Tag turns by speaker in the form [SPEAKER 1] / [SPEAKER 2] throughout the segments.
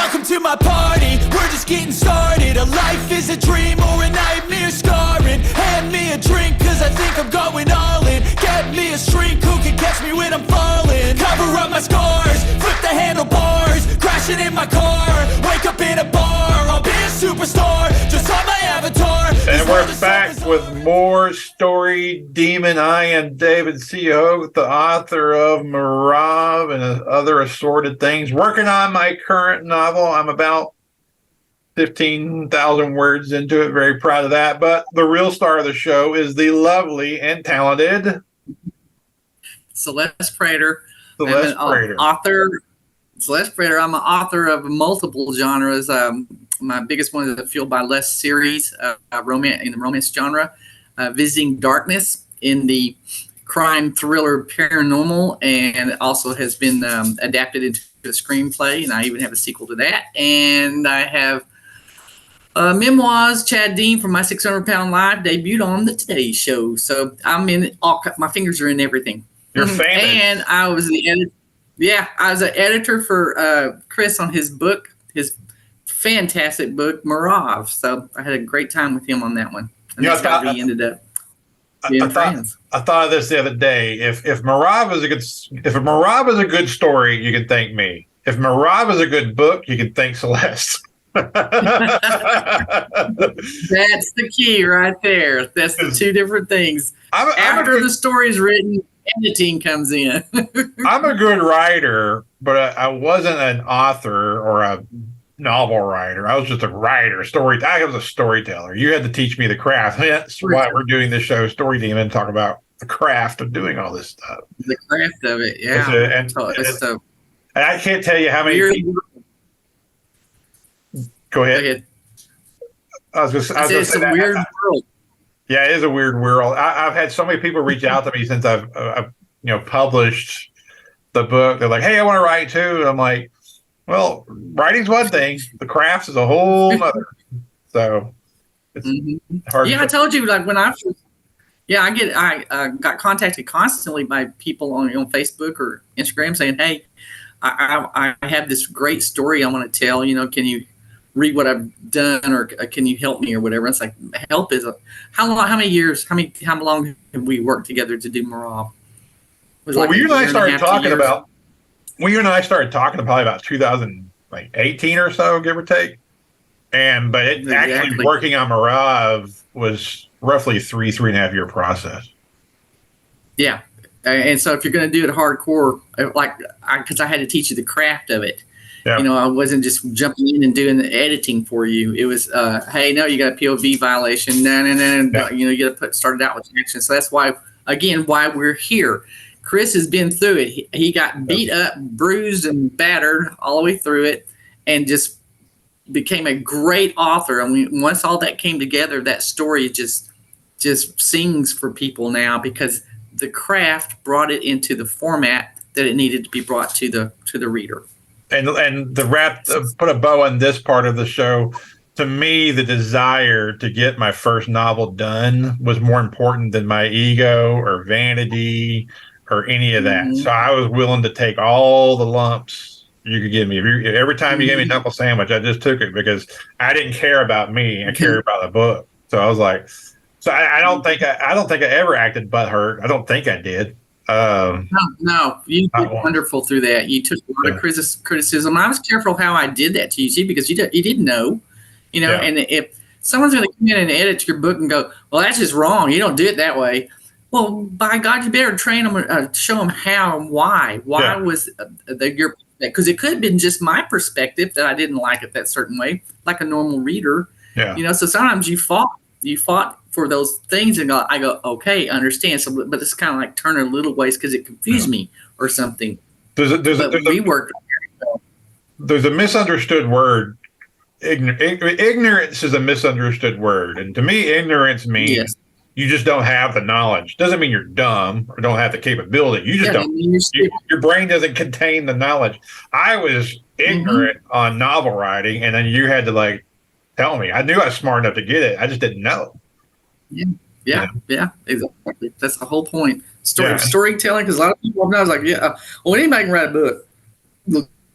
[SPEAKER 1] Welcome to my party, we're just getting started. A life is a dream or a nightmare scarring. Hand me a drink cause I think I'm going all in. Get me a shrink who can catch me when I'm falling. Cover up my scars, flip the handlebars. Crashing in my car, wake up in a bar. I'll be a superstar, just on my avatar.
[SPEAKER 2] And we're back with more Story Demon. I am David C. Hogue, the author of Marav and other assorted things. Working on my current novel. I'm about 15,000 words into it. Very proud of that. But the real star of the show is the lovely and talented
[SPEAKER 3] Celeste Prater.
[SPEAKER 2] Celeste Prater.
[SPEAKER 3] Celeste Prater. I'm an author of multiple genres. My biggest one is the Fueled by Lust series, romance in the romance genre, Visiting Darkness in the crime thriller paranormal, and also has been adapted into a screenplay, and I even have a sequel to that. And I have memoirs. Chad Dean from My 600-Pound Life debuted on the Today Show, so I'm in all. My fingers are in everything.
[SPEAKER 2] You're famous.
[SPEAKER 3] And I was the editor. Yeah, I was an editor for Chris on his book, his fantastic book, Marav. So I had a great time with him on that one. And that's how we ended up being friends.
[SPEAKER 2] I thought of this the other day. If Marav is a good story, you can thank me. If Marav is a good book, you can thank Celeste.
[SPEAKER 3] That's the key right there. That's the two different things. After the story's written, editing comes in.
[SPEAKER 2] I'm a good writer, but I wasn't an author or a novel writer. I was just a writer. I was a storyteller. You had to teach me the craft. That's why we're doing this show, Story Demon, talk about the craft of doing all this stuff.
[SPEAKER 3] The craft of it, yeah.
[SPEAKER 2] And I can't tell you how many people. Go ahead.
[SPEAKER 3] It's a weird world.
[SPEAKER 2] Yeah, it is a weird world. I've had so many people reach out to me since I've published the book. They're like, "Hey, I want to write too." And I'm like, "Well, writing's one thing. The craft is a whole other." So it's hard.
[SPEAKER 3] Yeah, I told you, like when I got contacted constantly by people on Facebook or Instagram saying, "Hey, I have this great story I want to tell. Can you read what I've done, or can you help me, or whatever?" It's like, help is how long? How many years? How long have we worked together to do Marav?
[SPEAKER 2] Well, you and I started talking about. Well, you and I started talking probably about 2018 or so, give or take. But actually working on Marav was roughly 3.5 year process.
[SPEAKER 3] Yeah. And so if you're going to do it hardcore, because I had to teach you the craft of it. Yeah. I wasn't just jumping in and doing the editing for you. It was, hey, no, you got a POV violation. No. Yeah. You got to start it out with action. So that's why we're here. Chris has been through it. He got beat up, bruised, and battered all the way through it, and just became a great author. And once all that came together, that story just sings for people now, because the craft brought it into the format that it needed to be brought to the reader.
[SPEAKER 2] And put a bow on this part of the show. To me, the desire to get my first novel done was more important than my ego or vanity or any of that. So I was willing to take all the lumps you could give me. Every time you gave me a knuckle sandwich, I just took it, because I didn't care about me. I cared about the book. So I was like, I don't think I ever acted butthurt. I don't think I did.
[SPEAKER 3] No, you did wonderful through that. You took a lot of criticism. I was careful how I did that to you, see, because you didn't know, And if someone's going to come in and edit your book and go, "Well, that's just wrong. You don't do it that way." Well, by God, you better train them, show them how and why. Why was your, because it could have been just my perspective that I didn't like it that certain way, like a normal reader. Yeah. So sometimes you fought for those things, and I go, okay, understand. So, but it's kind of like turning little ways because it confused me or something. There's
[SPEAKER 2] a misunderstood word. Ignorance is a misunderstood word, and to me, ignorance means you just don't have the knowledge. Doesn't mean you're dumb or don't have the capability. You just don't. Your brain doesn't contain the knowledge. I was ignorant on novel writing, and then you had to tell me. I knew I was smart enough to get it. I just didn't know.
[SPEAKER 3] Yeah, exactly. That's the whole point. Storytelling, because a lot of people know, I was like, well, anybody can write a book.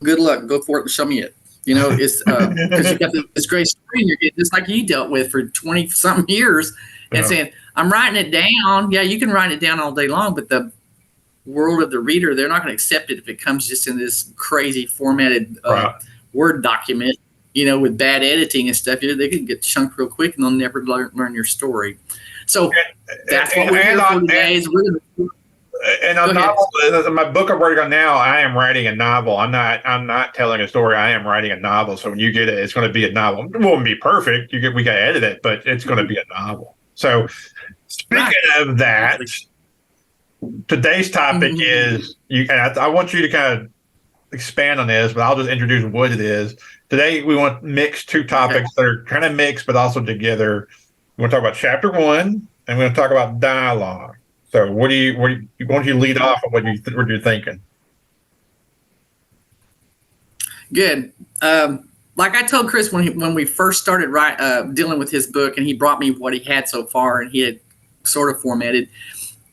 [SPEAKER 3] Good luck. Go for it and show me it. It's because you got this great story you're getting, just like you dealt with for 20 something years, and saying, I'm writing it down. Yeah, you can write it down all day long, but the world of the reader, they're not going to accept it if it comes just in this crazy formatted Word document, with bad editing and stuff. They can get chunked real quick and they'll never learn your story. So that's what we're here for today.
[SPEAKER 2] And a novel, my book I'm working on now, I am writing a novel. I'm not telling a story. I am writing a novel. So when you get it, it's going to be a novel. It won't be perfect. We got to edit it, but it's going to be a novel. So speaking of that, today's topic is I want you to kind of expand on this, but I'll just introduce what it is. Today we want to mix two topics that are kind of mixed, but also together. We want to talk about chapter 1, and we're going to talk about dialogue. So why don't you lead off on what you're thinking?
[SPEAKER 3] Good. Like I told Chris when we first started dealing with his book, and he brought me what he had so far, and he had sort of formatted.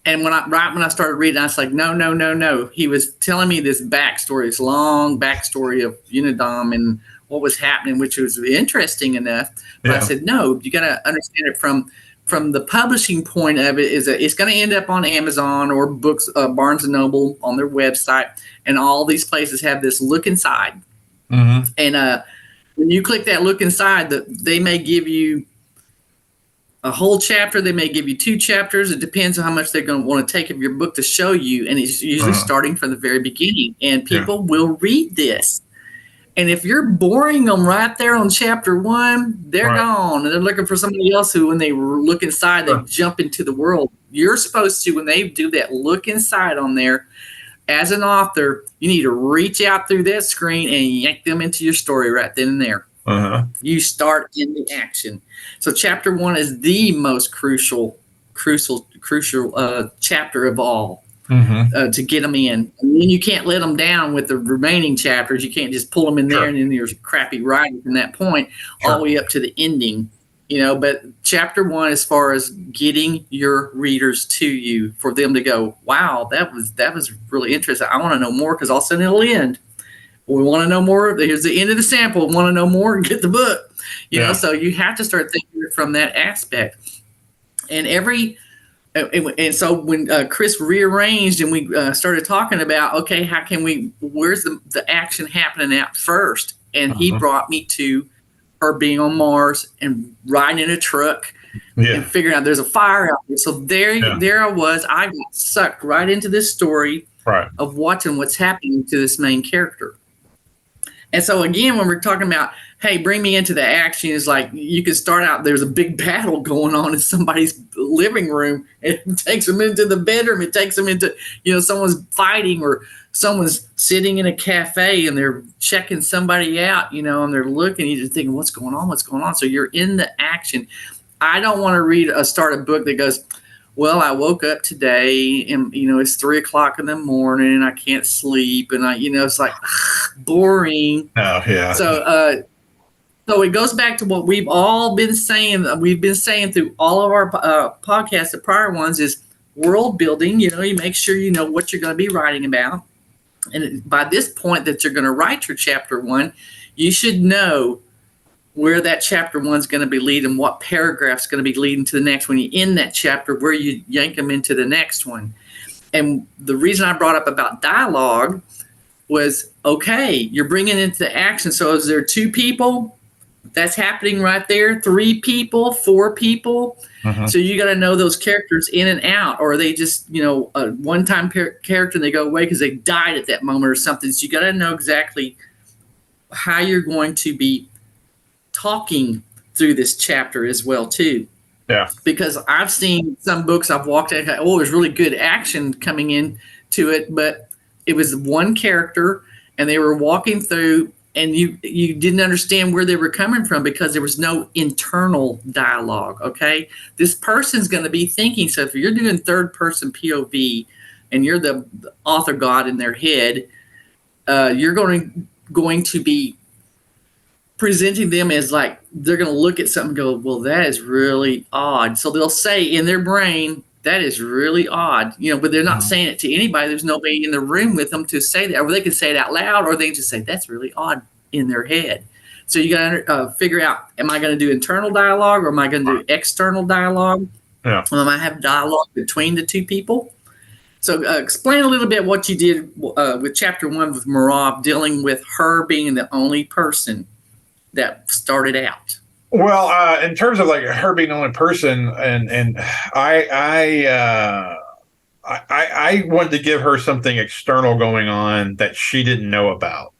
[SPEAKER 3] And when I started reading, I was like, no. He was telling me this backstory, this long backstory of Unidom and what was happening, which was interesting enough. But I said, no, you got to understand it from the publishing point of it. Is that it's going to end up on Amazon or books, Barnes and Noble on their website, and all these places have this look inside. Mm-hmm. And when you click that look inside, they may give you a whole chapter. They may give you 2 chapters. It depends on how much they're going to want to take of your book to show you. And it's usually starting from the very beginning. And people will read this. And if you're boring them right there on chapter 1, they're gone. And they're looking for somebody else who, when they look inside, they jump into the world. You're supposed to, when they do that look inside on there, as an author, you need to reach out through that screen and yank them into your story right then and there. You start in the action. So chapter 1 is the most crucial chapter of all to get them in. And then you can't let them down with the remaining chapters. You can't just pull them in there and then there's crappy writing from that point all the way up to the ending. But chapter 1, as far as getting your readers to you, for them to go, wow, that was really interesting. I want to know more, because all of a sudden it'll end. We want to know more. Here's the end of the sample. Want to know more? Get the book. So you have to start thinking from that aspect. And so when Chris rearranged and we started talking about, okay, how can where's the action happening at first? And he brought me to her being on Mars and riding in a truck and figuring out there's a fire out there. So there I was. I got sucked right into this story of watching what's happening to this main character. And so again, when we're talking about, hey, bring me into the action, is like you can start out, there's a big battle going on in somebody's living room. It takes them into the bedroom. It takes them into, someone's fighting, or someone's sitting in a cafe and they're checking somebody out, and they're looking, you're just thinking, what's going on? So you're in the action. I don't want to start a book that goes, well, I woke up today and, it's 3:00 in the morning and I can't sleep. And it's like boring. Oh, yeah. So it goes back to what we've all been saying. We've been saying through all of our podcasts, the prior ones, is world building. You make sure you know what you're going to be writing about. And by this point that you're going to write your chapter 1, you should know where that chapter 1 is going to be leading, what paragraph is going to be leading to the next one. You end that chapter, where you yank them into the next one. And the reason I brought up about dialogue was, okay, you're bringing it into action. So is there 2 people? That's happening right there. 3 people, 4 people. So you got to know those characters in and out, or are they just, a one-time character and they go away because they died at that moment or something. So you got to know exactly how you're going to be talking through this chapter as well too. Yeah. Because I've seen some books I've walked at, there's really good action coming in to it, but it was one character and they were walking through and you didn't understand where they were coming from because there was no internal dialogue. Okay. This person's going to be thinking. So if you're doing third person POV and you're the author God in their head, you're going to be presenting them as like, they're going to look at something and go, well, that is really odd. So they'll say in their brain, that is really odd, but they're not saying it to anybody. There's nobody in the room with them to say that, or they can say it out loud, or they can just say, that's really odd. in their head. So you got to figure out, am I going to do internal dialogue or am I going to do external dialogue?
[SPEAKER 2] Yeah.
[SPEAKER 3] Am I have dialogue between the two people? So explain a little bit what you did with chapter 1 with Merav, dealing with her being the only person that started out.
[SPEAKER 2] Well, in terms of like her being the only person, and I wanted to give her something external going on that she didn't know about.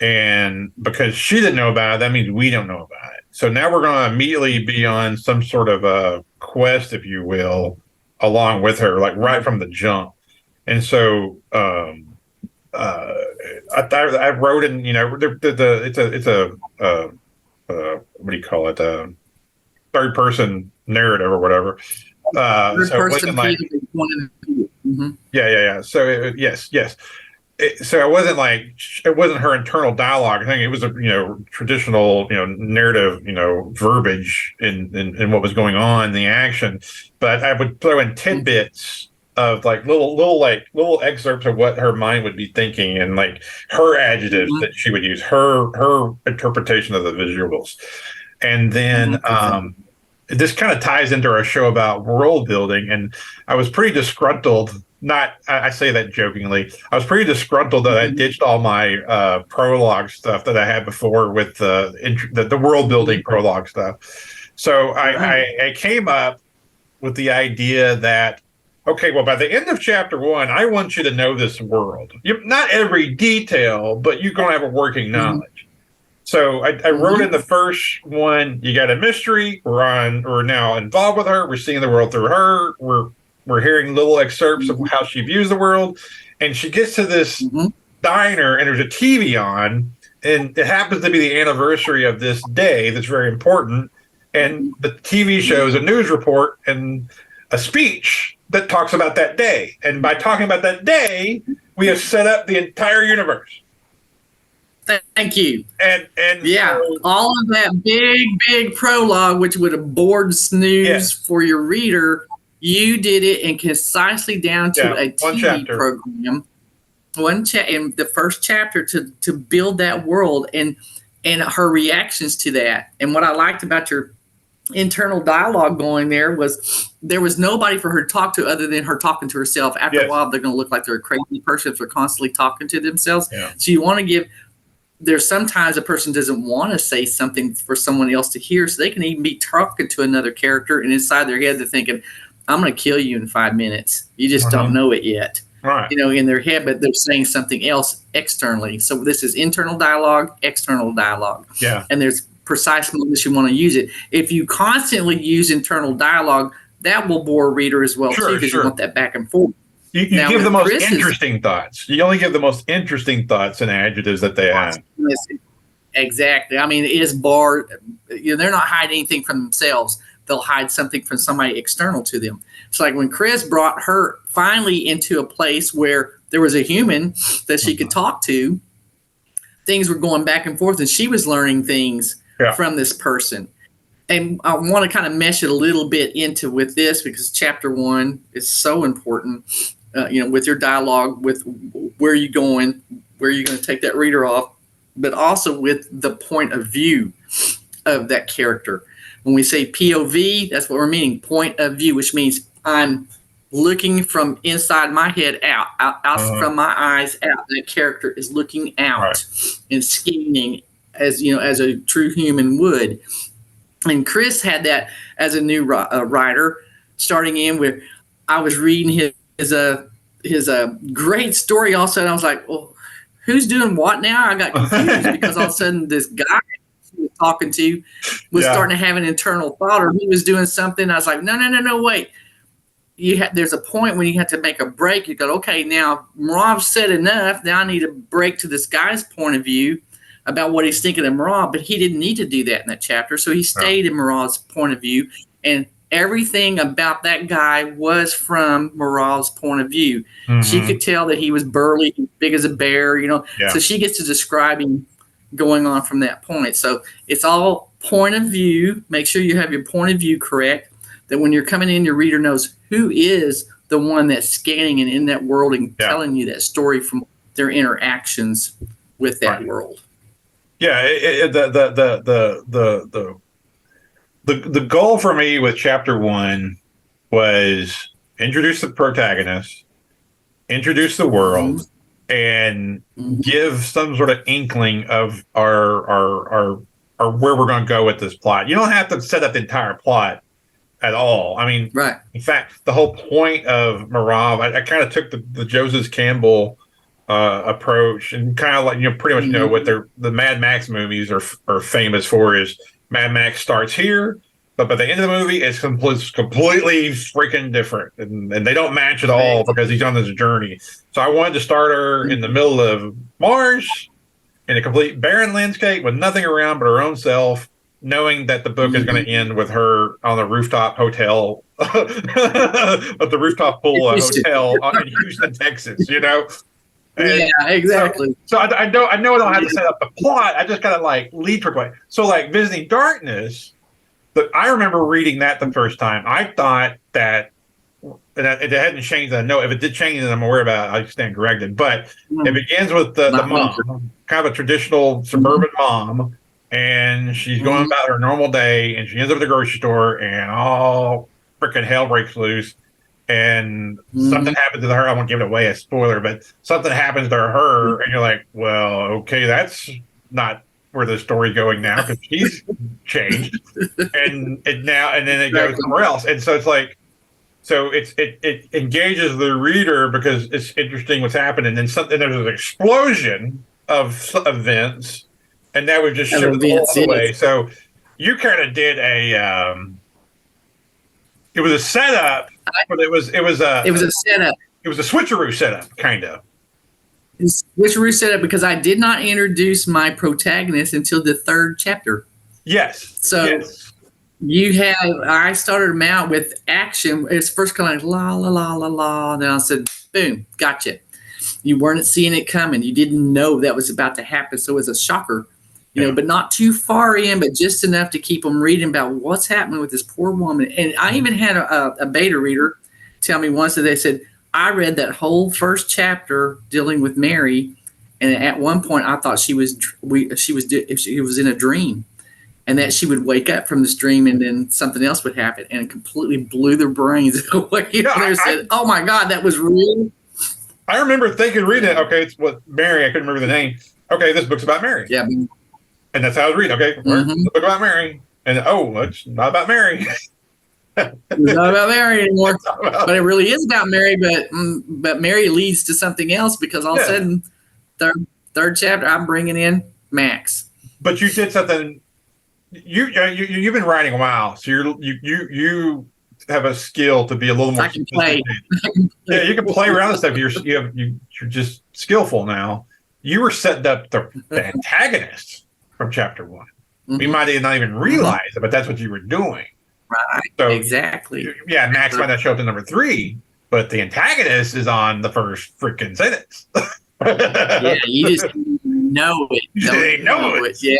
[SPEAKER 2] And because she didn't know about it, that means we don't know about it. So now we're going to immediately be on some sort of a quest, if you will, along with her, like right from the jump. And so I wrote in, it's a what do you call it? Third person narrative or whatever.
[SPEAKER 3] Third
[SPEAKER 2] so
[SPEAKER 3] person
[SPEAKER 2] it wasn't like,
[SPEAKER 3] mm-hmm.
[SPEAKER 2] Yeah. So yes. So it wasn't her internal dialogue thing. It was a traditional narrative verbiage in what was going on, the action. But I would throw in tidbits of like little excerpts of what her mind would be thinking and like her adjectives that she would use, her interpretation of the visuals, and then this kind of ties into our show about world building. And I was pretty disgruntled. I say that jokingly. I was pretty disgruntled that I ditched all my prologue stuff that I had before with the world building prologue stuff. So I came up with the idea that, okay, well, by the end of chapter 1, I want you to know this world. Not every detail, but you're going to have a working knowledge. So I wrote in the first one, you got a mystery. We're now involved with her. We're seeing the world through her. We're hearing little excerpts of how she views the world. And she gets to this diner and there's a TV on, and it happens to be the anniversary of this day that's very important. And the TV shows a news report and a speech that talks about that day. And by talking about that day, we have set up the entire universe.
[SPEAKER 3] Thank you.
[SPEAKER 2] And
[SPEAKER 3] yeah, all of that big prologue, which would have bored snooze for your reader, you did it and concisely down to a TV program. In the first chapter to build that world and her reactions to that. And what I liked about your internal dialogue going there was nobody for her to talk to other than her talking to herself. After a while, they're going to look like they're a crazy person if they're constantly talking to themselves.
[SPEAKER 2] Yeah.
[SPEAKER 3] So you want to give. There's sometimes a person doesn't want to say something for someone else to hear, so they can even be talking to another character, and inside their head they're thinking, "I'm going to kill you in 5 minutes. You just don't know it yet."
[SPEAKER 2] Right.
[SPEAKER 3] In their head, but they're saying something else externally. So this is internal dialogue, external dialogue.
[SPEAKER 2] Yeah.
[SPEAKER 3] And there's precise moments you want to use it. If you constantly use internal dialogue, that will bore a reader as well too, because you want that back and forth.
[SPEAKER 2] You give the most interesting thoughts. You only give the most interesting thoughts and adjectives that they have.
[SPEAKER 3] Exactly. I mean, it is barred. They're not hiding anything from themselves. They'll hide something from somebody external to them. It's like when Chris brought her finally into a place where there was a human that she could talk to, things were going back and forth, and she was learning things from this person. And I want to kind of mesh it a little bit into with this because chapter 1 is so important. With your dialogue, with where you're going, where you're going to take that reader off, but also with the point of view of that character. When we say POV, that's what we're meaning, point of view, which means I'm looking from inside my head out from my eyes out. That character is looking out and scheming as a true human would. And Chris had that as a new writer, starting in where I was reading his great story also, and I was like, well, who's doing what now? I got confused because all of a sudden this guy he was talking to was starting to have an internal thought, or he was doing something. I was like, no, wait. There's a point when you have to make a break. You go, okay, now Merav said enough. Now I need to break to this guy's point of view about what he's thinking of Merav, but he didn't need to do that in that chapter. So he stayed in Merav's point of view, and everything about that guy was from Merav's point of view. Mm-hmm. She could tell that he was burly, big as a bear, So she gets to describe him going on from that point. So it's all point of view. Make sure you have your point of view correct, that when you're coming in, your reader knows who is the one that's scanning and in that world and telling you that story from their interactions with that world.
[SPEAKER 2] Yeah, the goal for me with chapter one was introduce the protagonist, introduce the world, and give some sort of inkling of our where we're going to go with this plot. You don't have to set up the entire plot at all. I mean,
[SPEAKER 3] Right.
[SPEAKER 2] in fact, the whole point of Marav, I kind of took the Joseph Campbell approach, and kind of like, pretty much know what the Mad Max movies are famous for is Mad Max starts here, but by the end of the movie, it's completely freaking different, and they don't match at all because he's on this journey. So I wanted to start her in the middle of Mars, in a complete barren landscape with nothing around but her own self, knowing that the book is going to end with her on the rooftop hotel, at the rooftop pool hotel in Houston, Texas. And
[SPEAKER 3] yeah, exactly.
[SPEAKER 2] So I know I don't have to set up the plot. I just gotta like lead for play. So like Visiting Darkness, I remember reading that the first time. I thought that, and it hadn't changed. I know if it did change, then I'm aware about it. I stand corrected. But it begins with the mom, kind of a traditional suburban mom, and she's going about her normal day, and she ends up at the grocery store, and all freaking hell breaks loose. And something happens to her. I won't give it away, a spoiler, but something happens to her, and you're like, well, okay, that's not where the story's going now because she's changed, and then it goes somewhere else. And so it's like, it engages the reader because it's interesting what's happening. And then there's an explosion of events, and that would just shift the whole way. So you kind of did it was a setup, but it was a
[SPEAKER 3] setup.
[SPEAKER 2] It was a switcheroo setup, kind of.
[SPEAKER 3] Switcheroo setup because I did not introduce my protagonist until the third chapter.
[SPEAKER 2] Yes.
[SPEAKER 3] So I started him out with action. It's first kind of like la la la la la. Then I said, boom, gotcha. You weren't seeing it coming. You didn't know that was about to happen. So it was a shocker. But not too far in, but just enough to keep them reading about what's happening with this poor woman. And I even had a beta reader tell me once that they said, I read that whole first chapter dealing with Mary, and at one point I thought she was in a dream, and that she would wake up from this dream and then something else would happen, and it completely blew their brains away. They said, "Oh my God, that was real."
[SPEAKER 2] I remember reading it. Okay, it's what Mary. I couldn't remember the name. Okay, this book's about Mary.
[SPEAKER 3] Yeah.
[SPEAKER 2] And that's how I was reading. Okay, it's a book about Mary. And it's not about Mary.
[SPEAKER 3] It's not about Mary anymore. But it really is about Mary, but Mary leads to something else because all of a sudden, third chapter, I'm bringing in Max.
[SPEAKER 2] But you did something. You've been writing a while, so you have a skill to be a little more.
[SPEAKER 3] I can play.
[SPEAKER 2] Yeah, you can play around with stuff. You're just skillful now. You were setting up the antagonist from chapter one. We might not even realize it, but that's what you were doing.
[SPEAKER 3] Right. So, exactly.
[SPEAKER 2] Yeah, Max might not show up to number 3, but the antagonist is on the first freaking sentence.
[SPEAKER 3] Yeah, you just know it.
[SPEAKER 2] You didn't know it.
[SPEAKER 3] Yeah.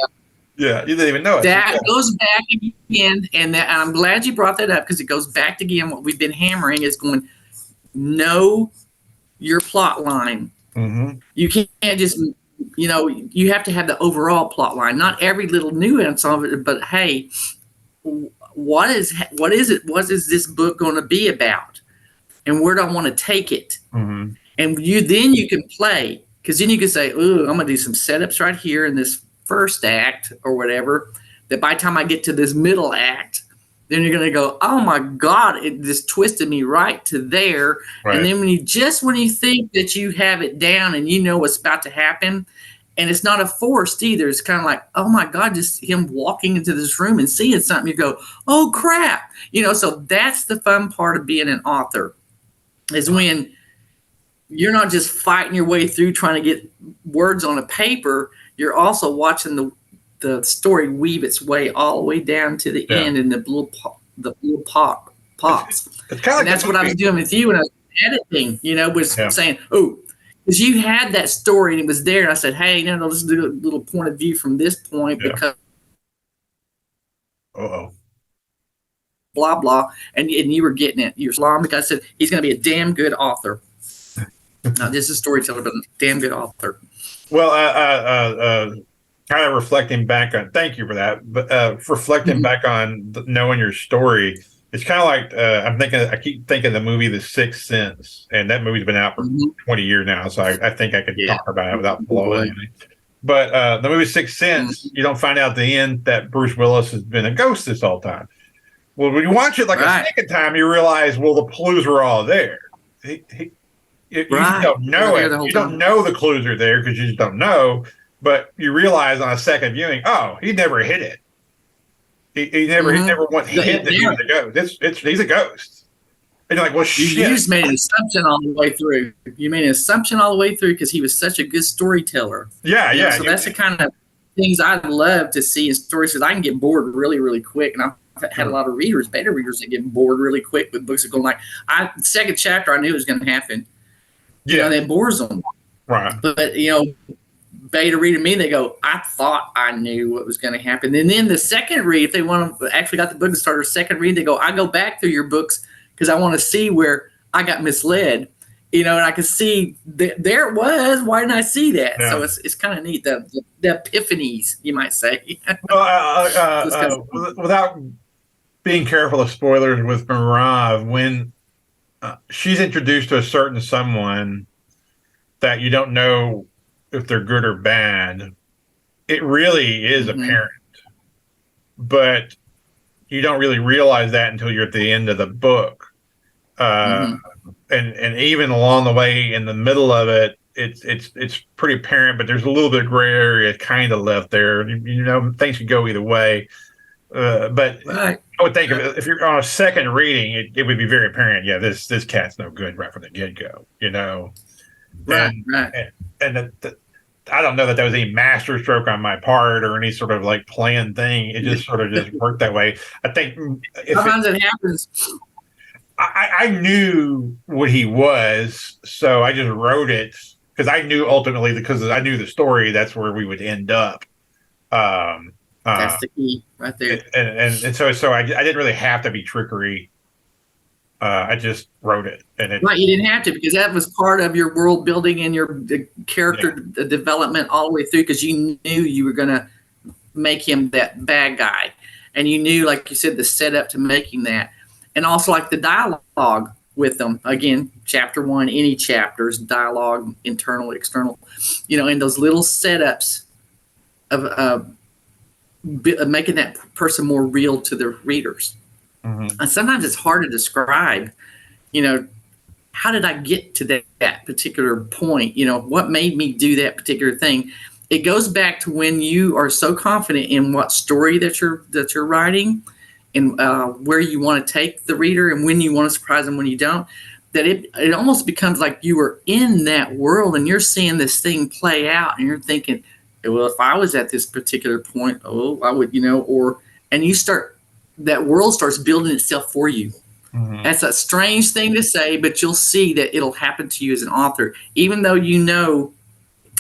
[SPEAKER 2] Yeah, you didn't even know it.
[SPEAKER 3] That goes back again, and I'm glad you brought that up because it goes back again. What we've been hammering is going, know your plot line. You can't just, you have to have the overall plot line, not every little nuance of it, but hey, what is it? What is this book going to be about? And where do I want to take it? And you can play, because then you can say, "Ooh, I'm going to do some setups right here in this first act or whatever." That by the time I get to this middle act, then you're going to go, "Oh my God, it just twisted me right to there." Right. And then when you think that you have it down and you know what's about to happen, and it's not a forced either. It's kind of like, oh my God, just him walking into this room and seeing something. You go, oh crap. So that's the fun part of being an author, is when you're not just fighting your way through trying to get words on a paper. You're also watching the story weave its way all the way down to the end in the little pops. And that's what I was doing with you when I was editing, was saying, oh, because you had that story and it was there. And I said, hey, let's do a little point of view from this point because blah, blah. And you were getting it. You're alarmed because I said, he's going to be a damn good author. Not just a storyteller, but a damn good author.
[SPEAKER 2] Well, kind of reflecting back on, thank you for that, but reflecting back on knowing your story, it's kind of like I keep thinking the movie The Sixth Sense, and that movie's been out for 20 years now, so I think I could talk about it without blowing it. But the movie Sixth Sense, you don't find out at the end that Bruce Willis has been a ghost this whole time. Well, when you watch it like a second time, you realize, well, the clues were all there. You don't know it. You don't know the clues are there because you just don't know. But you realize on a second viewing, oh, he never hit it. He never once hit that he was a ghost. He's a ghost. And you're like, well, shit.
[SPEAKER 3] You just made an assumption all the way through. You made an assumption all the way through because he was such a good storyteller.
[SPEAKER 2] Yeah.
[SPEAKER 3] So that's the kind of things I'd love to see in stories, because I can get bored really, really quick. And I've had a lot of beta readers that get bored really quick with books that go like, the second chapter, I knew it was going to happen. That bores them.
[SPEAKER 2] Right.
[SPEAKER 3] But, beta reader me, they go, I thought I knew what was going to happen. And then the second read, if they want to actually got the book to start, or second read, they go, I go back through your books because I want to see where I got misled, and I can see there it was. Why didn't I see that? Yeah. So it's kind of neat, the epiphanies, you might say.
[SPEAKER 2] Without being careful of spoilers with Marav, when she's introduced to a certain someone that you don't know if they're good or bad, it really is apparent, but you don't really realize that until you're at the end of the book. And even along the way in the middle of it, it's pretty apparent, but there's a little bit of gray area kind of left there. Things could go either way. But I would think if you're on a second reading, it would be very apparent. Yeah, this cat's no good right from the get go.
[SPEAKER 3] Right.
[SPEAKER 2] And I don't know that was any master stroke on my part or any sort of like planned thing. It just sort of just worked that way. I think
[SPEAKER 3] sometimes it happens.
[SPEAKER 2] I knew what he was, so I just wrote it because I knew ultimately, because I knew the story, that's where we would end up.
[SPEAKER 3] That's the key right there.
[SPEAKER 2] And so I didn't really have to be trickery. I just wrote it.
[SPEAKER 3] Right, you didn't have to, because that was part of your world building and your character development all the way through, because you knew you were going to make him that bad guy. And you knew, like you said, the setup to making that. And also like the dialogue with them. Again, chapter 1, any chapters, dialogue, internal, external, and those little setups of making that person more real to the readers. And sometimes it's hard to describe, how did I get to that particular point? What made me do that particular thing? It goes back to when you are so confident in what story that you're writing, and where you want to take the reader, and when you want to surprise them, when you don't, that it almost becomes like you were in that world and you're seeing this thing play out, and you're thinking, well, if I was at this particular point, I would, and you start. That world starts building itself for you. That's a strange thing to say, but you'll see that it'll happen to you as an author, even though you know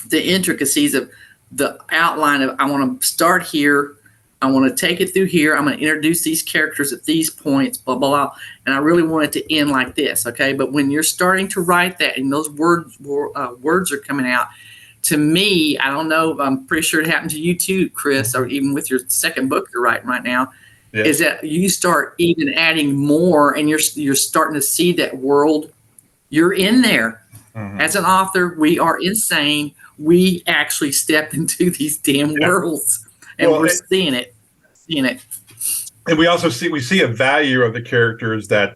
[SPEAKER 3] the intricacies of the outline of, I want to start here, I want to take it through here, I'm going to introduce these characters at these points, blah, blah, blah, and I really want it to end like this, okay? But when you're starting to write that and those words are coming out, to me, I don't know, I'm pretty sure it happened to you too, Chris, or even with your second book you're writing right now, is that you start even adding more, and you're starting to see that world. You're in there. As an author, we are insane. We actually step into these damn worlds, and we're seeing it.
[SPEAKER 2] And we also see a value of the characters that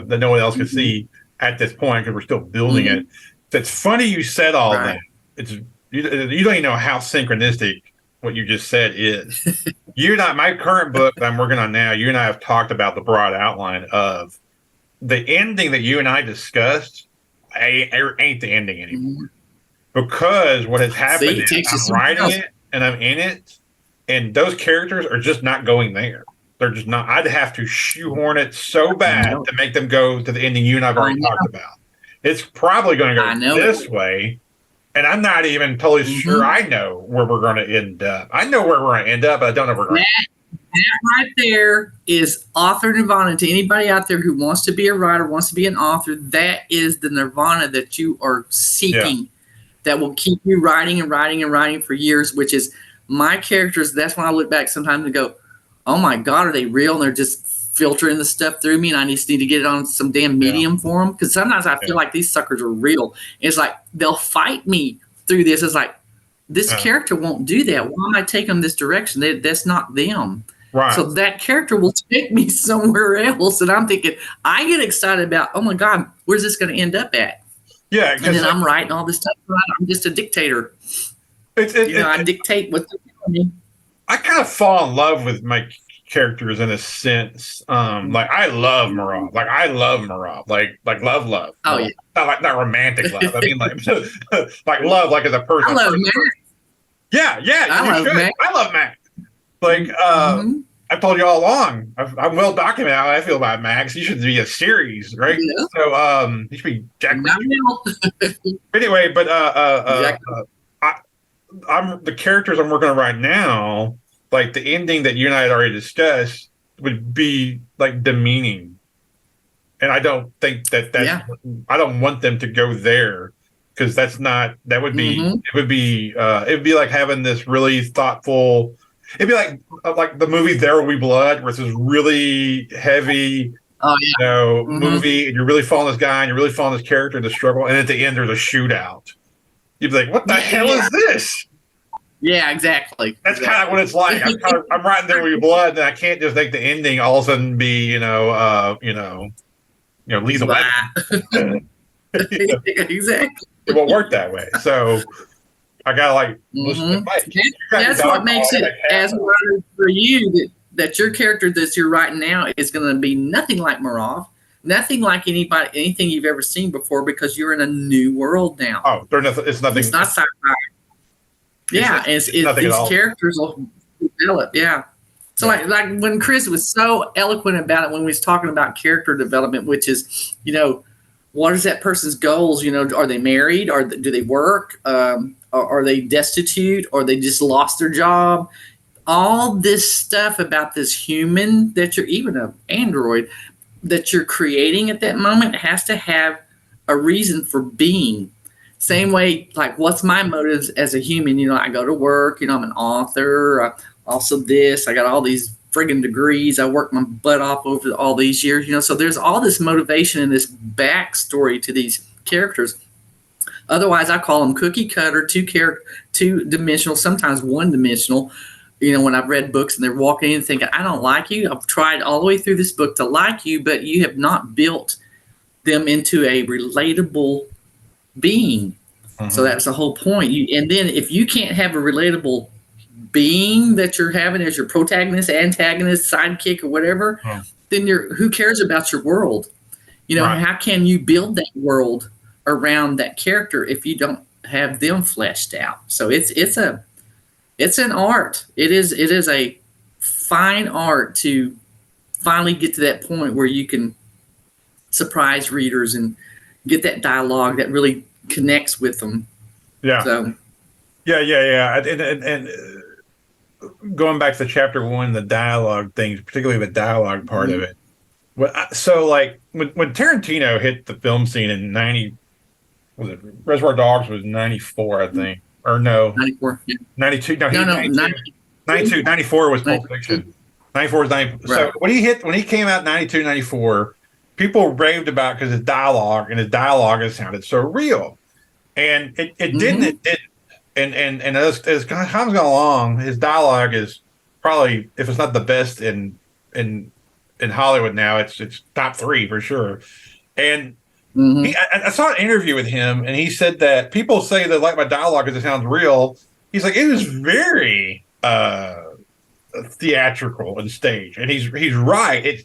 [SPEAKER 2] no one else can see at this point, because we're still building it. It's funny you said all that. You don't even know how synchronistic what you just said is. My current book that I'm working on now, you and I have talked about the broad outline of the ending that you and I discussed ain't the ending anymore. Because what has happened is I'm writing it and I'm in it, and those characters are just not going there. They're just not. I'd have to shoehorn it so bad to make them go to the ending you and I've already talked about. It's probably going to go this way. And I'm not even totally sure I know where we're going to end up. I know where we're going to end up, but I don't know where we're going to end up.
[SPEAKER 3] That right there is author nirvana. To anybody out there who wants to be a writer, wants to be an author, that is the nirvana that you are seeking, that will keep you writing and writing and writing for years, which is my characters, that's when I look back sometimes and go, oh my God, are they real? And they're just filtering the stuff through me, and I just need to get it on some damn medium for them. Because sometimes I feel like these suckers are real. It's like they'll fight me through this. It's like, this character won't do that. Why am I taking them this direction? That's not them.
[SPEAKER 2] Right.
[SPEAKER 3] So that character will take me somewhere else. And I'm thinking, I get excited about, oh my God, where's this going to end up at?
[SPEAKER 2] Yeah.
[SPEAKER 3] And then I'm writing all this stuff. I'm just a dictator. I dictate what they're telling me.
[SPEAKER 2] I kind of fall in love with my characters in a sense. Like I love Marab. Like I love Marab. Like love.
[SPEAKER 3] Oh yeah.
[SPEAKER 2] Not romantic love. I mean like like love like as a person.
[SPEAKER 3] I love Max.
[SPEAKER 2] Yeah. I love Max. Like I told you all along. I'm well documented how I feel about Max. He should be a series, right?
[SPEAKER 3] Yeah.
[SPEAKER 2] So he should be Jack. Anyway, but I'm the characters I'm working on right now. Like the ending that you and I had already discussed would be like demeaning, and I don't think that I don't want them to go there because that's not that would be it would be like having this really thoughtful. It'd be like the movie There Will Be Blood, where it's this really heavy movie, and you're really following this guy and you're really following this character in the struggle, and at the end there's a shootout. You'd be like, "What the hell is this?"
[SPEAKER 3] Yeah, exactly.
[SPEAKER 2] That's kind of what it's like. I'm writing There Will Be Blood, and I can't just make the ending all of a sudden be, Lethal Weapon.
[SPEAKER 3] Exactly.
[SPEAKER 2] It won't work that way. So I gotta listen to
[SPEAKER 3] That's what makes it as a writer for you that your character that you're writing now is going to be nothing like Marab, nothing like anything you've ever seen before because you're in a new world now.
[SPEAKER 2] Oh, it's nothing.
[SPEAKER 3] It's not sci-fi. Yeah, it's these characters will develop. Yeah. So like when Chris was so eloquent about it when we was talking about character development, which is, what is that person's goals? Are they married? Or do they work? Are they destitute? Or they just lost their job? All this stuff about this human that you're, even an android, that you're creating at that moment has to have a reason for being. Same way, like, what's my motives as a human? I go to work, I'm an author, also this, I got all these friggin' degrees, I worked my butt off over all these years, so there's all this motivation and this backstory to these characters. Otherwise, I call them cookie cutter, two-dimensional, sometimes one-dimensional. When I've read books and they're walking in thinking, I don't like you, I've tried all the way through this book to like you, but you have not built them into a relatable being. So that's the whole point. And then if you can't have a relatable being that you're having as your protagonist, antagonist, sidekick, or whatever, then who cares about your world? How can you build that world around that character if you don't have them fleshed out? So it's an art. It is a fine art to finally get to that point where you can surprise readers and get that dialogue that really connects with them.
[SPEAKER 2] Yeah.
[SPEAKER 3] So.
[SPEAKER 2] Yeah. And going back to chapter 1, the dialogue things, particularly the dialogue part of it. So like when Tarantino hit the film scene in Reservoir Dogs was 94, I think, or no,
[SPEAKER 3] 94,
[SPEAKER 2] 92. No,
[SPEAKER 3] 92.
[SPEAKER 2] 94 was Pulp Fiction. 94 was 90. Right. So when he came out in 92, 94. People raved about because his dialogue has sounded so real, and it didn't. And as time's gone along, his dialogue is probably, if it's not the best in Hollywood now, it's top 3 for sure. And I saw an interview with him, and he said that people say they like my dialogue because it sounds real. He's like, it is very theatrical and stage, and he's right.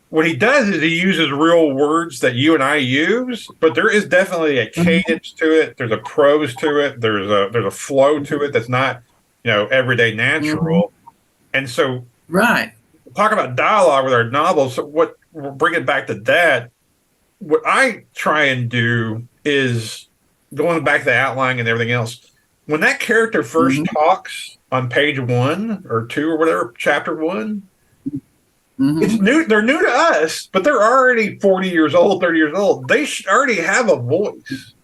[SPEAKER 2] What he does is he uses real words that you and I use, but there is definitely a cadence to it. There's a prose to it. There's a flow to it that's not, everyday natural. And so, talk about dialogue with our novels. So bring it back to that. What I try and do is going back to the outline and everything else. When that character first talks on page 1 or 2 or whatever, chapter 1. It's new. They're new to us, but they're already 40 years old, 30 years old. They already have a voice.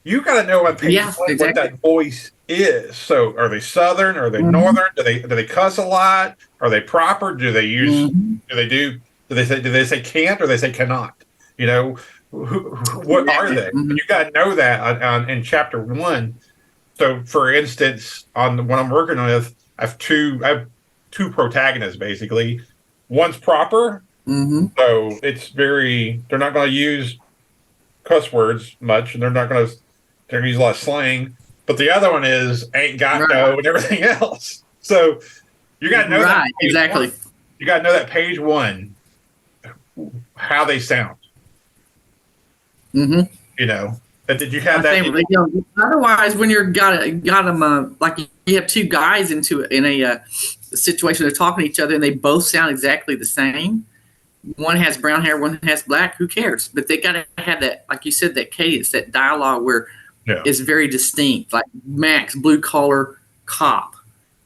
[SPEAKER 2] you got to know on page one
[SPEAKER 3] exactly.
[SPEAKER 2] what that voice is. So, are they Southern? Are they Northern? Do they cuss a lot? Are they proper? Do they use? Do they say can't or they say cannot? You know, what are they? You got to know that in chapter 1. So, for instance, on the one I'm working with, I have two protagonists basically. One's proper, so they're not going to use cuss words much, and they're going to use a lot of slang. But the other one is ain't got no and everything else. So you got to know that
[SPEAKER 3] exactly.
[SPEAKER 2] You got to know that page 1, how they sound. You know, did you have that?
[SPEAKER 3] Think, you know, otherwise, when you're got them like you have two guys in a situation, they're talking to each other, and they both sound exactly the same. One has brown hair, one has black. Who cares? But they got to have that, like you said, that cadence, that dialogue where it's very distinct. Like Max, blue collar cop.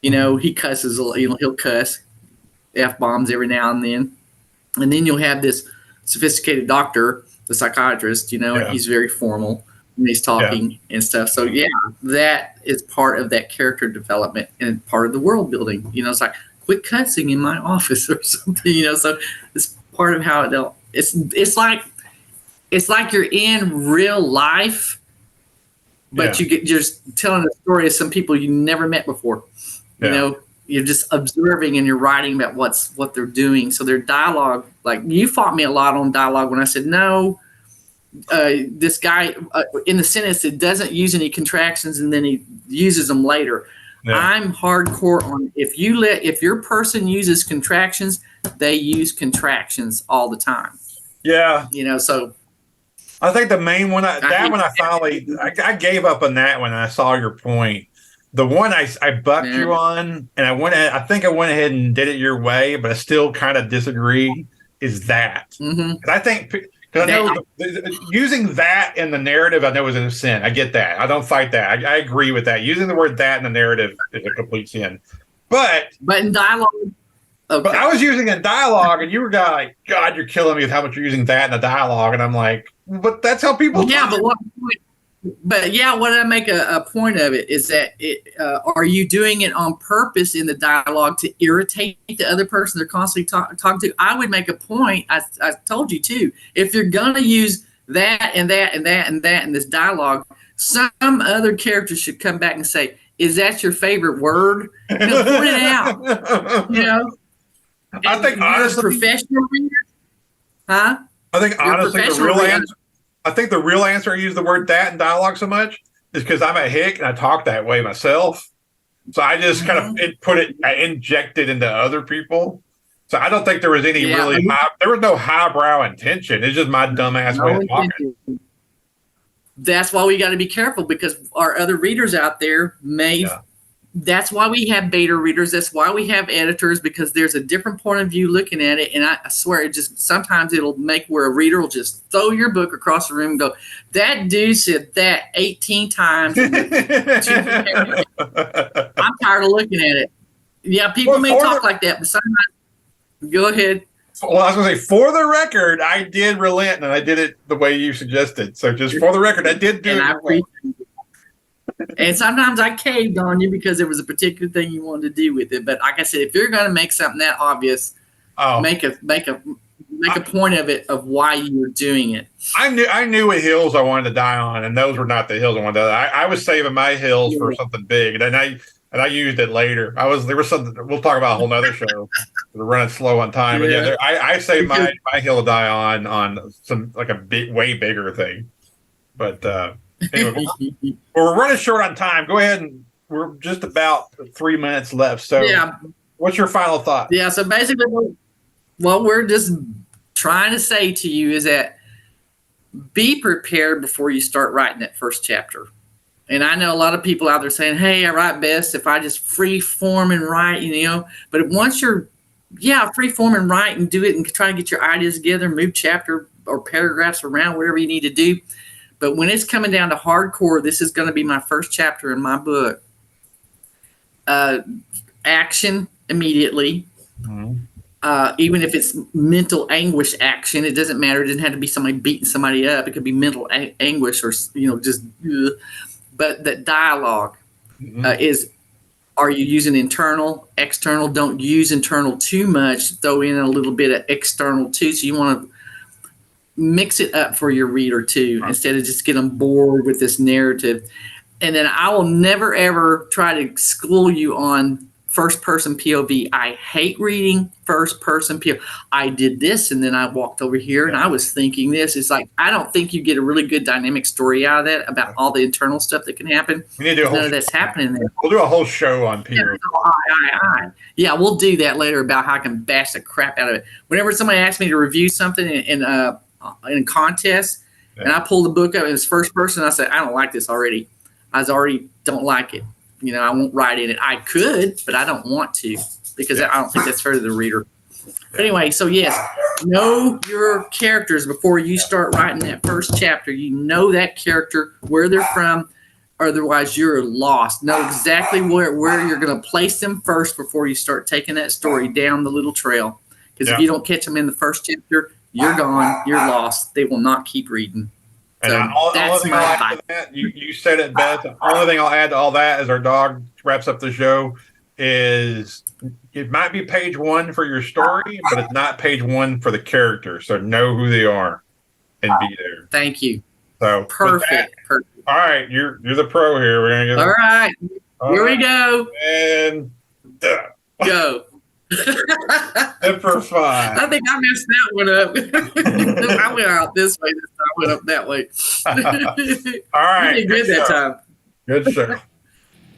[SPEAKER 3] You know, he cusses. He'll cuss F-bombs every now and then. And then you'll have this sophisticated doctor, the psychiatrist. You know, and he's very formal when he's talking and stuff. So that is part of that character development and part of the world building. You know, it's like quit cussing in my office or something. You know, so it's part of how it's like you're in real life, but you're just telling a story of some people you never met before. You know, you're just observing and you're writing about what they're doing. So their dialogue, like you fought me a lot on dialogue when I said no. This guy in the sentence, it doesn't use any contractions and then he uses them later. I'm hardcore on if your person uses contractions, they use contractions all the time. Yeah. You know, so
[SPEAKER 2] I think the main one I gave up on that when I saw your point. The one I bucked you on, and I think I went ahead and did it your way, but I still kind of disagree, is that. And I think, because I know using that in the narrative, I know is a sin. I get that. I don't fight that. I agree with that. Using the word that in the narrative is a complete sin. But
[SPEAKER 3] in dialogue,
[SPEAKER 2] but I was using it in dialogue, and you were like, God, you're killing me with how much you're using that in the dialogue. And I'm like, but that's how people talk.
[SPEAKER 3] But what I make a point of it is that are you doing it on purpose in the dialogue to irritate the other person they're constantly talking to? I would make a point. I told you too. If you're gonna use that and that and that and that in this dialogue, some other character should come back and say, "Is that your favorite word?" Point it out. You know.
[SPEAKER 2] I think honestly,
[SPEAKER 3] professional reader, huh?
[SPEAKER 2] I think honestly, the real answer I use the word that in dialogue so much is because I'm a hick and I talk that way myself. So I just kind of I inject it into other people. So I don't think there was any there was no highbrow intention. It's just my dumbass way of talking.
[SPEAKER 3] That's why we got to be careful because our other readers out there may. That's why we have beta readers. That's why we have editors, because there's a different point of view looking at it. And I swear, sometimes it'll make where a reader will just throw your book across the room and go, "That dude said that 18 times." I'm tired of looking at it. Yeah, people may talk like that, but sometimes go ahead.
[SPEAKER 2] Well, I was going to say, for the record, I did relent and I did it the way you suggested. So just for the record, I did do it.
[SPEAKER 3] And sometimes I caved on you because there was a particular thing you wanted to do with it. But like I said, if you're going to make something that obvious, make a point of it, of why you were doing it.
[SPEAKER 2] I knew what hills I wanted to die on, and those were not the hills I wanted to die. I was saving my hills for something big, and I used it later. There was something we'll talk about a whole nother show. We're running slow on time, but I saved my hill to die on some like a way bigger thing. But anyway, we're running short on time. Go ahead, and we're just about 3 minutes left. So, what's your final thought?
[SPEAKER 3] Yeah. So basically, what we're just trying to say to you is that be prepared before you start writing that first chapter. And I know a lot of people out there saying, "Hey, I write best if I just free form and write," you know. But once you're, free form and write and do it and try to get your ideas together, move chapter or paragraphs around, whatever you need to do. But when it's coming down to hardcore, this is going to be my first chapter in my book. Action immediately. even if it's mental anguish action, it doesn't matter. It doesn't have to be somebody beating somebody up. It could be mental anguish or, just, but that dialogue is, are you using internal, external? Don't use internal too much. Throw in a little bit of external too. So you want to mix it up for your reader too, instead of just get them bored with this narrative. And then I will never, ever try to school you on first person POV. I hate reading first person POV. I did this and then I walked over here and I was thinking this. It's like, I don't think you get a really good dynamic story out of that about all the internal stuff that can happen.
[SPEAKER 2] We need to do a whole
[SPEAKER 3] None of that's happening there.
[SPEAKER 2] We'll do a whole show on POV.
[SPEAKER 3] Yeah, we'll do that later about how I can bash the crap out of it. Whenever somebody asks me to review something in a contest and I pull the book up and it's first person, I say, I don't like this already. I already don't like it. I won't write in it. I could, but I don't want to because I don't think that's fair to the reader. But anyway, so yes, know your characters before you start writing that first chapter. You know that character, where they're from, otherwise you're lost. Know exactly where you're going to place them first before you start taking that story down the little trail. Because if you don't catch them in the first chapter, you're gone. You're lost. They will not keep reading.
[SPEAKER 2] And
[SPEAKER 3] So that's my advice.
[SPEAKER 2] That, you said it best. The only thing I'll add to all that as our dog wraps up the show is it might be page 1 for your story, but it's not page 1 for the character. So know who they are and be there.
[SPEAKER 3] Thank you.
[SPEAKER 2] So
[SPEAKER 3] Perfect.
[SPEAKER 2] All right, you're the pro here. We're gonna get
[SPEAKER 3] All right. Here we go.
[SPEAKER 2] And
[SPEAKER 3] Go.
[SPEAKER 2] Number 5.
[SPEAKER 3] I think I messed that one up. I went out this way. This time I went up that way.
[SPEAKER 2] All right.
[SPEAKER 3] You did good that time.
[SPEAKER 2] Good show.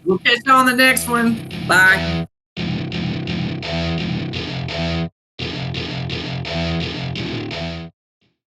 [SPEAKER 3] We'll catch you on the next one. Bye.